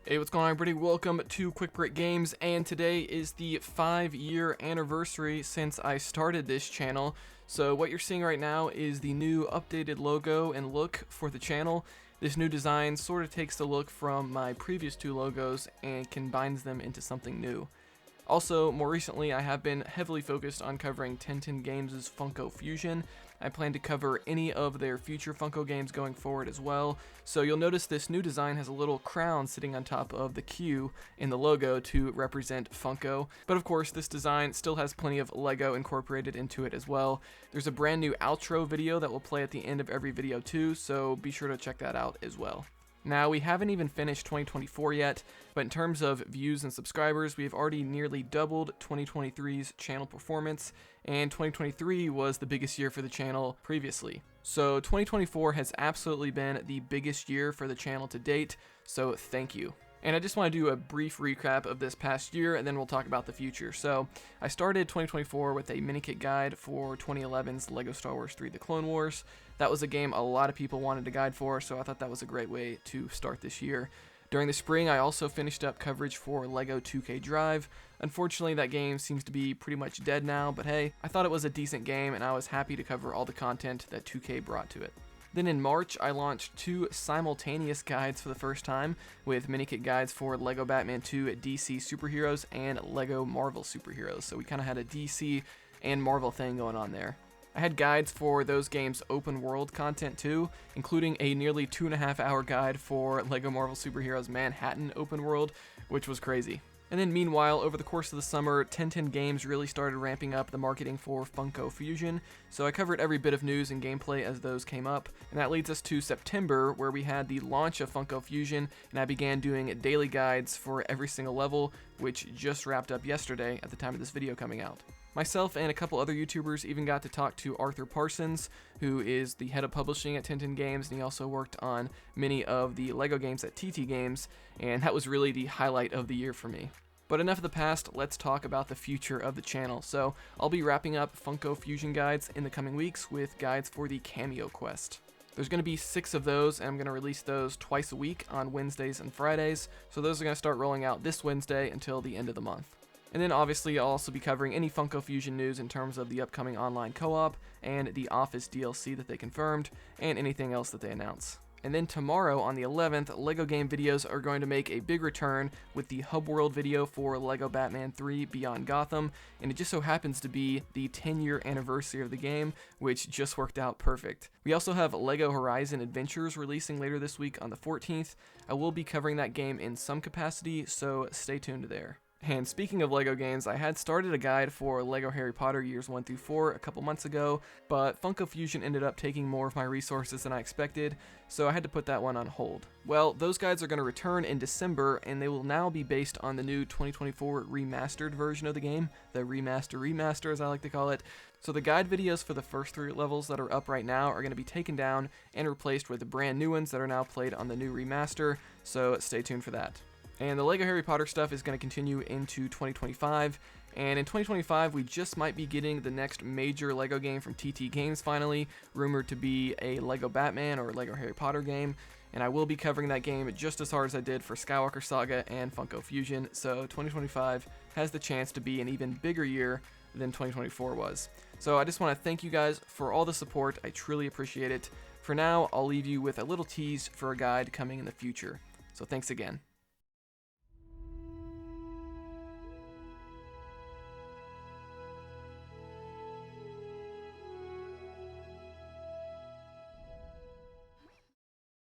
Hey, what's going on, everybody? Welcome to Quick Break Games, and today is the 5-year anniversary since I started this channel. So what you're seeing right now is the new updated logo and look for the channel. This new design sort of takes the look from my previous two logos and combines them into something new. Also, more recently, I have been heavily focused on covering 1010 Games' Funko Fusion. I plan to cover any of their future Funko games going forward as well, so you'll notice this new design has a little crown sitting on top of the Q in the logo to represent Funko. But of course, this design still has plenty of Lego incorporated into it as well. There's a brand new outro video that will play at the end of every video too, so be sure to check that out as well. Now, we haven't even finished 2024 yet, but in terms of views and subscribers, we have already nearly doubled 2023's channel performance, and 2023 was the biggest year for the channel previously. So 2024 has absolutely been the biggest year for the channel to date, so thank you. And I just want to do a brief recap of this past year, and then we'll talk about the future. So, I started 2024 with a mini-kit guide for 2011's LEGO Star Wars 3 The Clone Wars. That was a game a lot of people wanted a guide for, so I thought that was a great way to start this year. During the spring, I also finished up coverage for LEGO 2K Drive. Unfortunately, that game seems to be pretty much dead now, but hey, I thought it was a decent game, and I was happy to cover all the content that 2K brought to it. Then in March, I launched two simultaneous guides for the first time, with mini-kit guides for LEGO Batman 2 DC Superheroes and LEGO Marvel Superheroes, so we kind of had a DC and Marvel thing going on there. I had guides for those games' open world content too, including a nearly 2.5-hour guide for LEGO Marvel Superheroes Manhattan open world, which was crazy. And then meanwhile, over the course of the summer, 1010 Games really started ramping up the marketing for Funko Fusion, so I covered every bit of news and gameplay as those came up, and that leads us to September, where we had the launch of Funko Fusion, and I began doing daily guides for every single level, which just wrapped up yesterday at the time of this video coming out. Myself and a couple other YouTubers even got to talk to Arthur Parsons, who is the head of publishing at 1010 Games, and he also worked on many of the LEGO games at TT Games, and that was really the highlight of the year for me. But enough of the past, let's talk about the future of the channel. So, I'll be wrapping up Funko Fusion guides in the coming weeks with guides for the Cameo Quest. There's going to be 6 of those, and I'm going to release those twice a week on Wednesdays and Fridays, so those are going to start rolling out this Wednesday until the end of the month. And then obviously I'll also be covering any Funko Fusion news in terms of the upcoming online co-op and the Office DLC that they confirmed, and anything else that they announce. And then tomorrow on the 11th, LEGO game videos are going to make a big return with the Hub World video for LEGO Batman 3 Beyond Gotham, and it just so happens to be the 10-year anniversary of the game, which just worked out perfect. We also have LEGO Horizon Adventures releasing later this week on the 14th. I will be covering that game in some capacity, so stay tuned there. And speaking of LEGO games, I had started a guide for LEGO Harry Potter Years 1 through 4 a couple months ago, but Funko Fusion ended up taking more of my resources than I expected, so I had to put that one on hold. Well, those guides are going to return in December, and they will now be based on the new 2024 remastered version of the game, the remaster as I like to call it. So the guide videos for the first 3 levels that are up right now are going to be taken down and replaced with the brand new ones that are now played on the new remaster, so stay tuned for that. And the LEGO Harry Potter stuff is going to continue into 2025, and in 2025 we just might be getting the next major LEGO game from TT Games finally, rumored to be a LEGO Batman or LEGO Harry Potter game, and I will be covering that game just as hard as I did for Skywalker Saga and Funko Fusion, so 2025 has the chance to be an even bigger year than 2024 was. So I just want to thank you guys for all the support, I truly appreciate it. For now, I'll leave you with a little tease for a guide coming in the future, so thanks again.